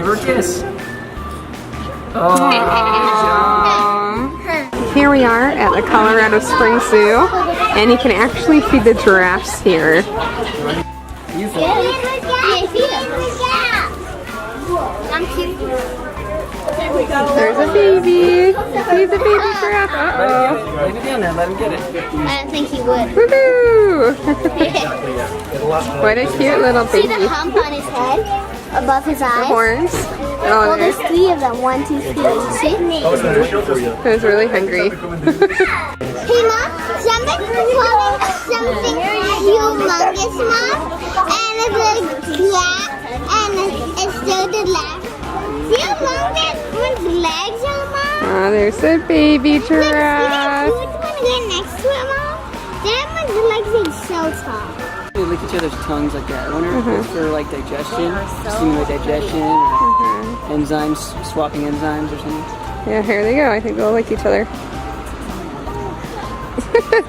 her a kiss. Here we are at the Colorado Springs Zoo, and you can actually feed the giraffes here. You feed them? There's a baby. Feed the baby giraffe. Uh-oh. Leave it down there. Let him get it. I don't think he would. Woohoo! What a cute little baby. See the hump on his head? Above his eyes? Horns. Well, Oh, there's 3 of them. 1, 2, 3. See? I was really hungry. Hey, Mom. Something humongous, Mom. And it's a black. And it's still the last. See how long that one's legs are, Mom? Oh, there's a baby Like, giraffe. see that one get next to it, Mom? That one's legs are so tall. They lick each other's tongues like that. I wonder if for like digestion, stimulate digestion, or enzymes, swapping enzymes or something. Yeah, here they go. I think they'll lick each other.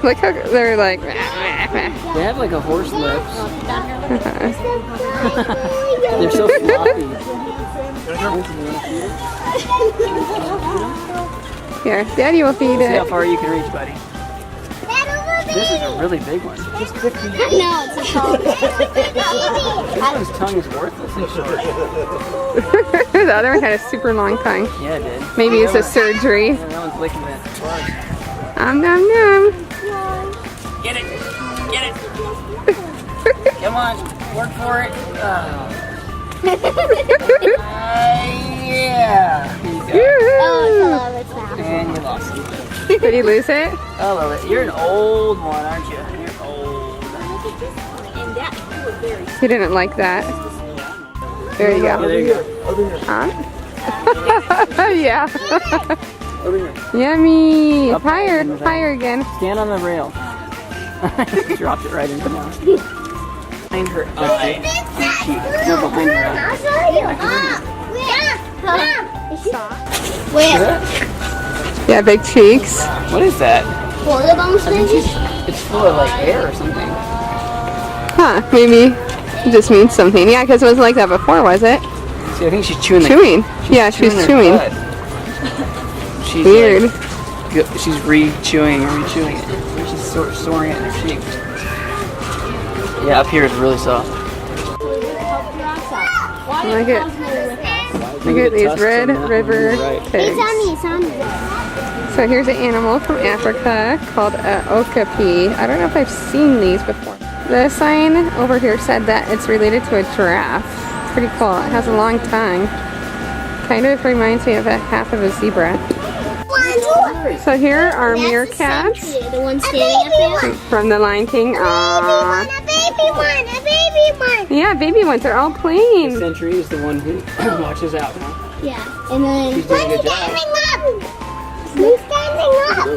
Look how they're like. They have like a horse lips. They're so floppy. Here, Daddy will feed See how it. far you can reach, buddy. This is a really big one. Just 50. No, it's a tall one. This one's tongue is worthless and short. The other one had a super long tongue. Yeah, it did. Maybe it's a surgery. Yeah, that one's licking it. Nom nom nom. Get it! Get it! Come on, work for it. Yeah! Here you go. Oh, it's a lot. And you lost it. Did he lose it? I love it. You're an old one, aren't you? You're old. He didn't like that. There you Yeah, go. there you go. Huh? Yeah. Over here. Yummy. Up Higher, and higher again. Stand on the rail. Dropped it right in the mouth. Behind her eye. No, behind her eye. I'll show you. Mom, where? Yeah, big cheeks. What is that? Bones, I think maybe? it's full of like air or something. Huh, maybe it just means something. Yeah, because it was like that before, was it? See, I think she's chewing the Chewing. Yeah, she's her chewing. butt. She's Weird. Like, she's re-chewing it. She's storing it in her cheek. Yeah, up here is really soft. Look at these Red River pigs. It's on me. So here's an animal from Africa called okapi. I don't know if I've seen these before. The sign over here said that it's related to a giraffe. It's pretty cool. It has a long tongue. Kind of reminds me of a half of a zebra. So here are meerkats The one standing up there. from the Lion King. Aww. A baby one. Yeah, baby ones are all playing. Sentry is the one who watches out. Huh? Yeah, and then She's doing a good job. Who's standing up?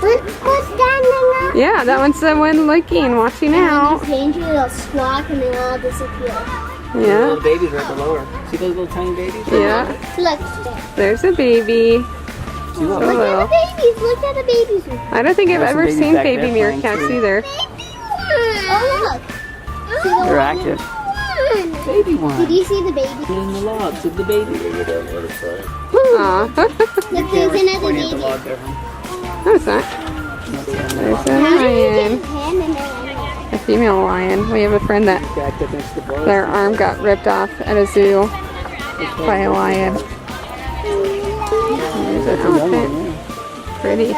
Who's standing up? Yeah, that one's the one looking, watching out. When he's dangerous, they'll squawk and they'll all disappear. The Yeah, little babies right below her. See those little tiny babies? yeah. Look, There's a baby. See, look. So little. babies. Look at the babies. I don't think I've There's some ever babies seen back baby there playing meerkats too. either. Oh, look. See the They're one? active. One. Baby one. Did you see the baby? In the logs of the baby. Aw. Look, there's another Pointing at the baby. log there. Huh? No, it's not. There's a How did you lion. get him and then A female lion. We have a friend that Backed up next to the bar. their arm got ripped off at a zoo by a lion. There's an elephant. Pretty.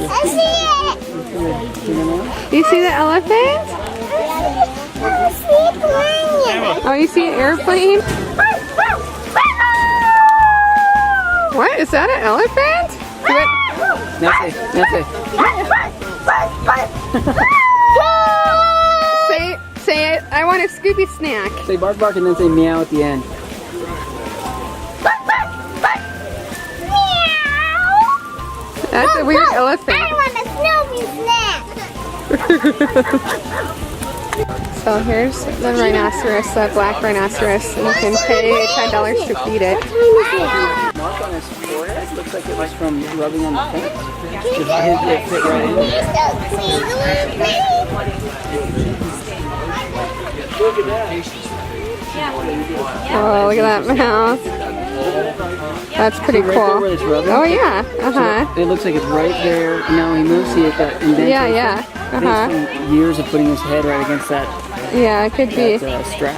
I see it! Do you see the elephant? I see it flying. Oh, you see an airplane? What? Is that an elephant? Nancy. Say it. I want a Scooby snack. Say bark bark and then say meow at the end. That's a weird elephant. I want a Snoopy snack. So here's the rhinoceros, the black rhinoceros, and you can pay $10 to feed it. Mark on his forehead looks like it was from rubbing on the paint. It fit right in. He's so clean. Look at that. Oh, look at that mouse. That's pretty Right there cool. where it's rubbing? Oh yeah. So it looks like it's right there. Now he moves. See it got indentation. Yeah. Based on years of putting his head right against that, Yeah, it could be. strap.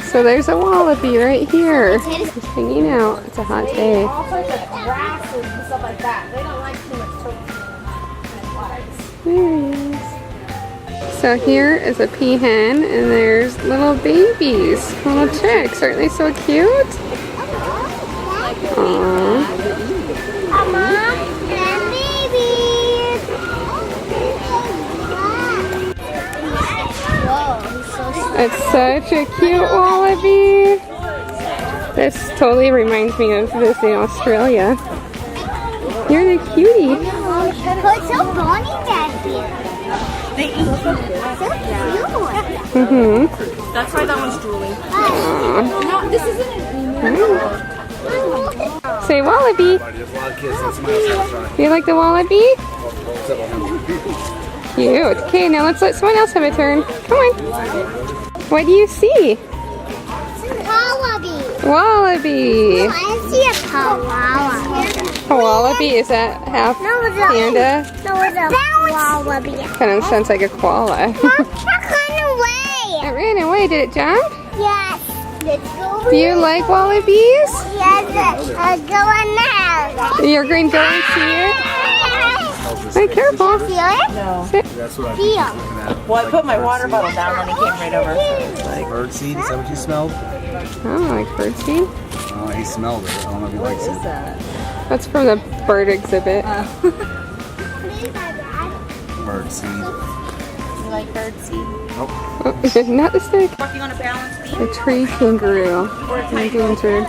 So there's a wallaby right here. He's hanging out. It's a hot day. All sorts of grasses and stuff like that. They don't like too much There he is. So here is a peahen, and there's little babies, little chicks. Aren't they so cute? Aww. Mama, and babies. Whoa, he's so smart. It's such a cute wallaby. This totally reminds me of this in Australia. You're the cutie. What's so funny back here? They eat. So cute. Mm-hmm. That's why that one's drooling. No, this isn't Say wallaby. Do you like the wallaby? Cute. Okay, now let's let someone else have a turn. Come on. What do you see? Wallaby. Wallaby. I see a koala. A wallaby? Is that half panda? No, it's a wallaby. Kind of sounds like a koala. Look, that ran away. It ran away. Did it jump? Yes. Let's go. Do you like wallabies? Yes, go in there. You're going to go and see it? Be careful. Feel it? Sit. Feel. Well, I put my water bottle down when he came right over. Bird seed, is that what you smelled? Oh, like birdseed? Oh, he smelled it. I don't know if he likes it. That's from the bird exhibit. Bird seed. You like bird seed? Nope. Oh, not the stick. Walking on a balance beam. A tree kangaroo. Endangered.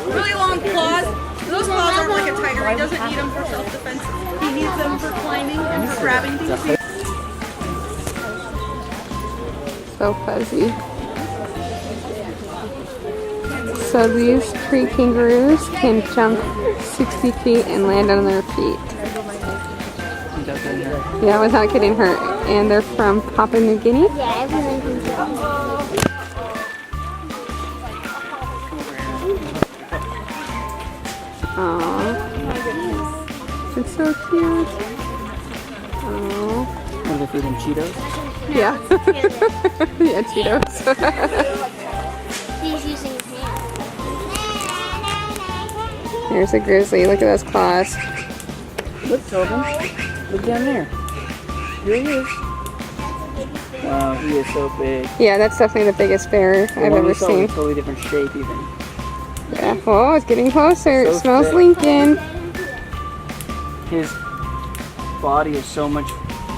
Really long claws. Those claws are like a tiger. He doesn't need them for self-defense. He needs them for climbing and for grabbing things. So fuzzy. So these tree kangaroos can jump 60 feet and land on their feet. Yeah, without getting hurt. And they're from Papua New Guinea. Yeah, everyone can tell. Aww. It's so cute. Aww. What are they feeding, Cheetos? Yeah. Yeah, Cheetos. He's using his hand. There's a grizzly. Look at those claws. Look, Tobin. Look down there. Here he is. Wow, he is so big. Yeah, that's definitely the biggest bear The I've one we ever saw was seen. a totally different shape, even. Yeah. Oh, it's getting closer. It So smells thick. Lincoln. His body is so much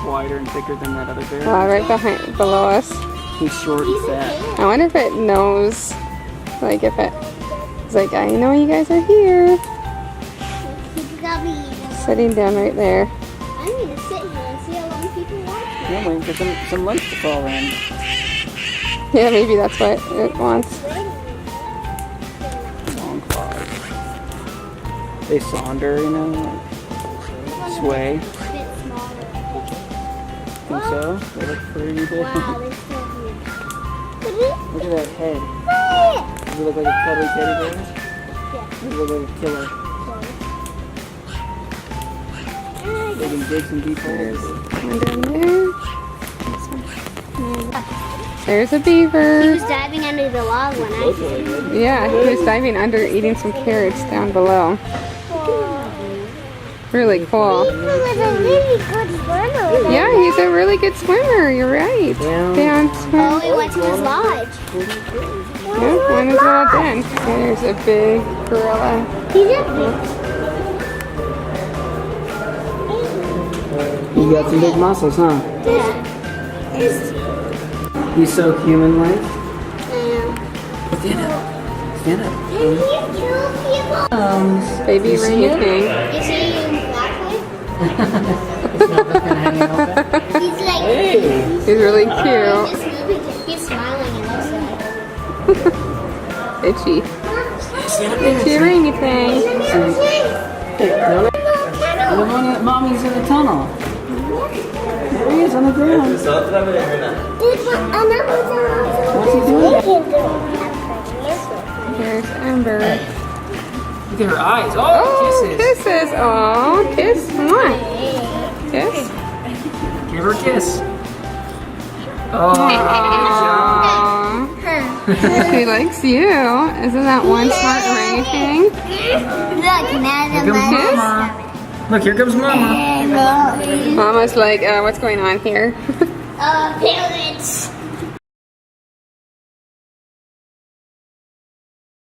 wider and thicker than that other bear. Right below us. He's short and fat. I wonder if it knows, like if it's like, I know you guys are here. Sitting down right there. I need to sit here and see how long people watch. Yeah, waiting for some lunch to fall in. Yeah, maybe that's what it wants. Long claws. They saunder, you know, sway. A bit smaller. Think so? They look pretty big. Wow, they're so huge. Look at that head. Does it look like a cuddly teddy bear? Yeah. Does it look like a killer? Digging digs and deep holes. One down there. There's a He beaver. was diving under the log when I did. Yeah, he was diving under eating some carrots down below. Really cool. He was a really good swimmer. Yeah, he's a really good swimmer. You're right. Down Oh, swim. he went to his lodge. Yeah, one is little den. There's a big gorilla. He's a big. You got some big muscles, huh? Yeah. He's so human-like. Stand up. Stand up. Can you kill people? Baby You see orangutan. Is he in black He's like, Hey! He's really he's cute. just moving. He's smiling and also. Itchy. Itchy orangutan. Hey, really? Mommy's in the tunnel. There he is on the ground. Did Some bird. Look at her eyes. Oh, Oh, kisses. kisses. Oh, kiss. Mwah. Kiss. Give her a kiss. Oh, Aww. She likes you. Isn't that one smart rating? Look, now the Here comes Kiss? Mama. Look, here comes Mama. Mama's like, what's going on here? parrots.